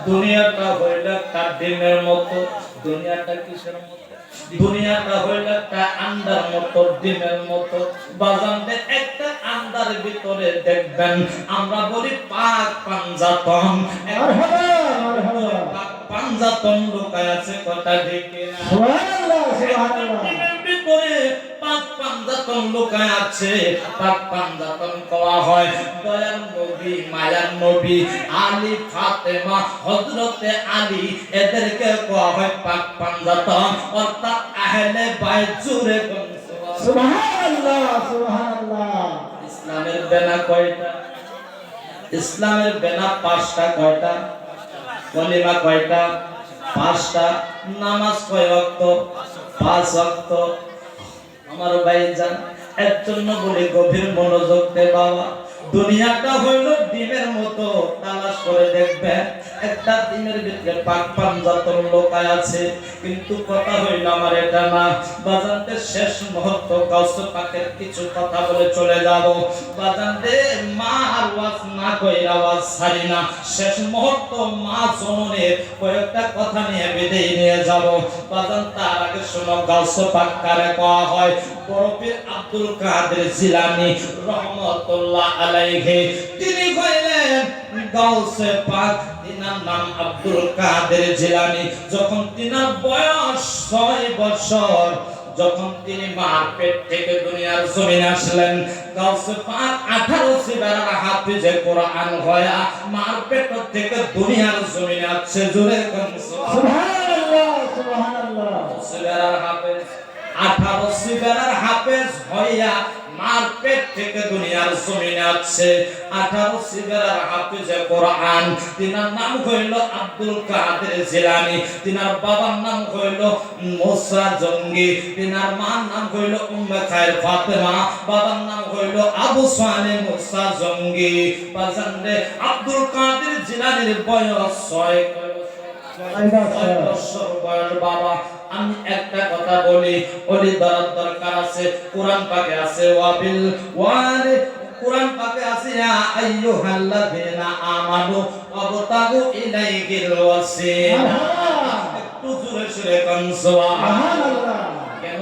দুনিয়াটা হইল তার ডিমের মতো। দুনিয়াটা কিসের মতো? দুনিয়াটা হইল একটা আন্ডার মতো, ডিমের মতো। বাজানতে একটা আন্ডার ভিতরে দেখবেন আমরা বলি পাক পাঞ্জাতন। পাক পাঞ্জাতন লুকায় আছে, কথা ঠিক না? সুবহানাল্লাহ, সুবহানাল্লাহ। ডিমের ভিতরে পাক পাঞ্জাতন লুকায় আছে। পাক পাঞ্জাতন কওয়া হয় দয়ার নবী, মায়ার নবী, আলী, ফাতেমা, হযরতে আলী, এদেরকে কওয়া হয় পাক পাঞ্জাতন, অর্থাৎ আহলে বাইত। জুরে সুবহানাল্লাহ, সুবহানাল্লাহ। ইসলামের বেনা কয়টা? ইসলামের বেনা পাঁচটা। কয়টা? কলিমা কয়টা? পাঁচটা। নামাজ কয় ওয়াক্ত? 5 ওয়াক্ত। আমার ভাইজান, এর জন্য বলি গভীর মনোযোগ দে বাবা। দুনিয়াটা হইল ডিমের মতো, তালাশ করে দেখবেন একটা ডিমের ভিতরে পাক পাঞ্জাতন লুকায় আছে। কিন্তু কথা হইল আমার এটা না বাজানতে, শেষ মুহূর্ত গাউসে পাকের কিছু কথা বলে চলে যাব বাজানতে। মা আর ওয়াজ না কইরা ওয়াজ ছাড়ি না। শেষ মুহূর্ত মা জননের কয়েকটা কথা নিয়ে বিদায় নিয়ে যাব বাজান। তার আগে শোনো, গাউসে পাক কারে কওয়া হয়? বড় পীর আব্দুল কাদের জিলানী রহমাতুল্লাহ আলাইহি। তিনি কইলেন গাউসে পাক, তিনার নাম আব্দুল কাদের জিলানী। যখন তিনার বয়স 6 বছর, যখন তিনি মার পেট থেকে দুনিয়ার জমিনে আসলেন, গাউসে পাক 18 সিবারার হাফেজে কোরআন হয়া মার পেট থেকে দুনিয়ার জমিনে আসছে। জোরে সুবহানাল্লাহ, সুবহানাল্লাহ। সিবারার হাফেজ, 18 সিবারার হাফেজ হইয়া মার পেট থেকে দুনিয়ার জমিনে আসছে। 18 সিবারার হাফেজে কোরআন। তিনার নাম হইল আব্দুল কাদের জিলানী। তিনার বাবার নাম হইল মুসা জঙ্গি। তিনার মার নাম হইল উম্মে খায়ের ফাতেমা। বাবার নাম হইল আবু সালে মুসা জঙ্গি। বাজানরে আব্দুল কাদের জিলানীর বয়স 6 বছর বয়স বাবা। আমি একটা কথা বলি, ওলি দরদ দরকার আছে। কোরআন পাকে আছে ওয়াবিল ওয়ালি, কোরআন পাকে আছে ইয়া আইয়ুহাল্লাযিনা আমানু ওয়াবতাগু ইলাইহিল ওয়াসিলা। একটু জোরে সুরে কোন সুবহানাল্লাহ। কেন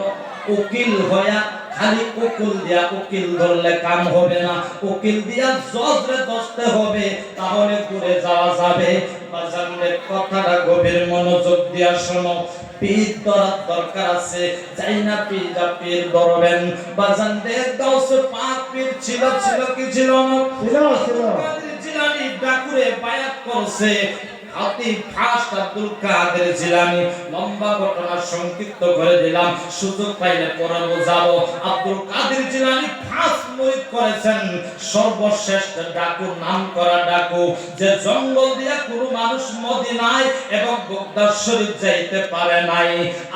উকিল হয়া খালি উকিল দিয়া উকিল ধরলে কাম হবে না, উকিল দিয়া জজরে দস্তে হবে, তাহলে দূরে যাওয়া যাবে। বাজানদের কথাটা গভীর মনোযোগ দিয়া শোনো। পীর ধরার দরকার আছে, যাই না পীর যা পীর ধরবেন। বাজানদের গাউসে পাক পীর ছিল, ছিল কি ছিল না? ছিল। জিলানী ডাকুরে বায়াত করছে খাতিব ফার্স্ট আব্দুল কাদের জিলানী। লম্বা ঘটনা সংক্ষিপ্ত করে দিলাম, সুযোগ পাইলে পরে বোঝাবো। আব্দুল কাদের জিলানী ফার্স্ট মুরিদ করেছেন সর্বশ্রেষ্ঠ ডাকু, নাম করা ডাকু, যে জঙ্গল দিয়া কোনো মানুষ মদিনায় এবং বগদাদ শরীফ যাইতে পারে নাই।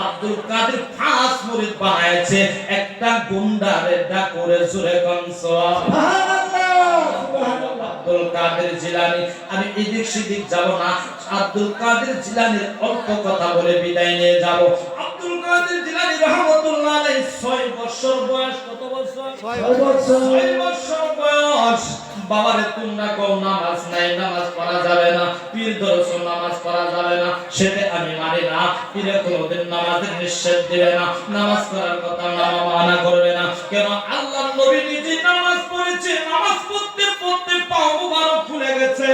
আব্দুল কাদের ফার্স্ট মুরিদ বানাইছে একটা গুন্ডারে ডাকুরে। জুরে কোন সুবহানাল্লাহ, সুবহানাল্লাহ। আব্দুল কাদের জিলানী, আমি এদিক সেদিক যাব না, আব্দুল কাদের জিলানীর অল্প কথা বলে বিদায় নিয়ে যাব। আব্দুল কাদের জিলানী রহমাতুল্লাহ আলাইহি 6 বছর বয়স। কত বছর? 6 বছর। 6 বছর বয়স। বাবারে তোমরা কও নামাজ নাই, নামাজ পড়া যাবে না, পীর ধরছো নামাজ পড়া যাবে না, সেটা আমি মানি না। পীরে কোনোদিন নামাজের নিষেধ দিবে না, নামাজ পড়ার কথা মানা করবে না। কেন? আল্লাহর নবী নিজে নামাজ পড়েছে, নামাজ পড়তে পড়তে পা মুবারক খুলে গেছে।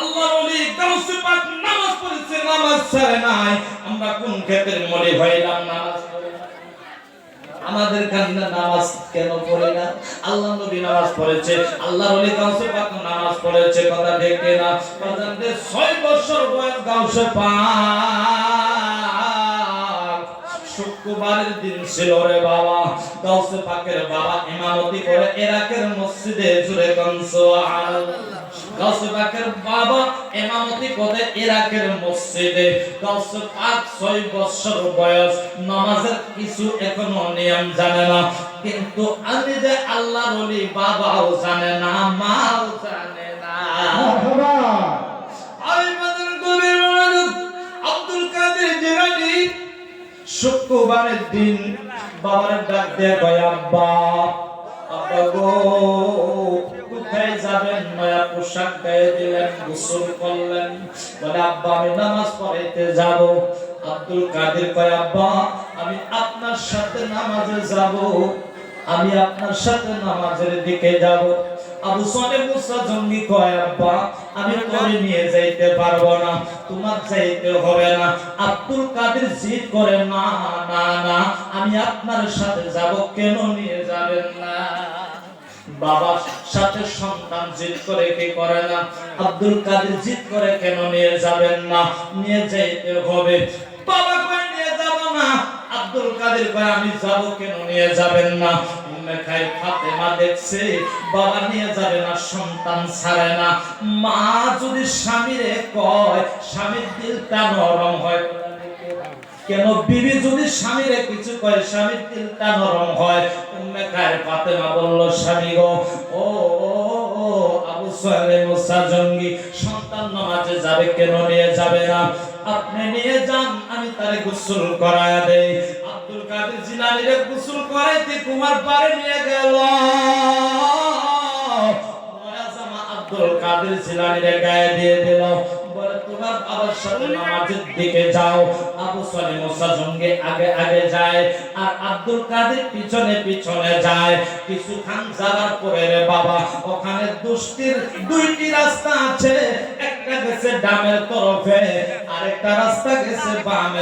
আল্লাহর ওলি গাউসে পাক নামাজ পড়েছে, নামাজ ছাড়ে নাই। আমরা কোন ক্ষেত্রে মনে হইলাম নামাজ পড়ে না? আমাদের কান্না নামাজ কেন পড়ে না? আল্লাহ নবী নামাজ পড়েছে, আল্লাহর ওলি গাউসে পাক নামাজ পড়েছে, কথা দেখে না? বাজানদের 6 বছর বয়স গাউসে পাক শুক্রবারের দিন ছিল রে বাবা। গাউসে পাকের বাবা ইমামতি করে ইরাকের মসজিদে। জুরে কোন সুবহানাল্লাহ। গাউসে পাকের বাবা ইমামতি করে ইরাকের মসজিদে। গাউসে পাক 6 বছর বয়স, নামাজের কিছু এখনো নিয়ম জানে না। কিন্তু আমি যে আল্লাহর ওলি, বাবাও জানে না, মাও জানে না। মারহাবা। আই মাদার গভীর মনোযোগ। আব্দুল কাদের জিলানী শুক্রবারের দিন বাবার ডাক দিয়ে কয়, আব্বা, আব্বা গো, কোথায় যাবেন? নয়া পোশাক গায়ে দিলেন, গোসল করলেন, বলে আব্বা আমি নামাজ পড়াইতে যাব। আব্দুল কাদের কয় আব্বা আমি আপনার সাথে নামাজে যাব, আমি আপনার সাথে নামাজের দিকে যাব। আবু সালেহ মুসা জঙ্গি কয় আব্বা আমি তোরে নিয়ে যাইতে পারবো না, তোমার যাইতে হবে না। আব্দুল কাদের জিদ করে না না না আমি আপনার সাথে যাব। কেন নিয়ে যাবেন না? বাবার সাথে সন্তান জিদ করে কি করে না? আব্দুল কাদের জিদ করে কেন নিয়ে যাবেন না? নিয়ে যাইতে হবে। বাবা কয় নিয়ে যাব না। আব্দুল কাদের কয় আমি যাব। কেন নিয়ে যাবেন না? মেখায় ফাতেমা দেখছে বাবা নিয়ে যাবে না, সন্তান ছাড়ে না। মা যদি স্বামীরে কয় স্বামীর দিলটা নরম হয় কেন? বিবি যদি স্বামীরে কিছু কয় স্বামীর দিলটা নরম হয়। মেখায় ফাতেমা বলল স্বামী গো ও আবু সালেহ মুসা জঙ্গি সন্তান নামাজে যাবে, কেন নিয়ে যাবে না? আপনি নিয়ে যান, আমি তারে গোসল করায়া দেই। আব্দুল কাদের জিলানীরে গোসল করাইতে কুমার পারে নিয়ে গেল। নয়া জামা আব্দুল কাদের জিলানীরে গায়ে দিয়ে দিল, বলে তোমার বাবার সাথে নামাজের দিকে যাও। আবু সালেহ মুসা জঙ্গি আগে আগে যায় আর আব্দুল কাদের পিছনে পিছনে যায়। কিছুক্ষণ যাওয়ার পরে রে বাবা ওখানে দুইটি রাস্তা আছে, একটা গেছে ডামের তরফে আরেকটা রাস্তা গেছে বামে।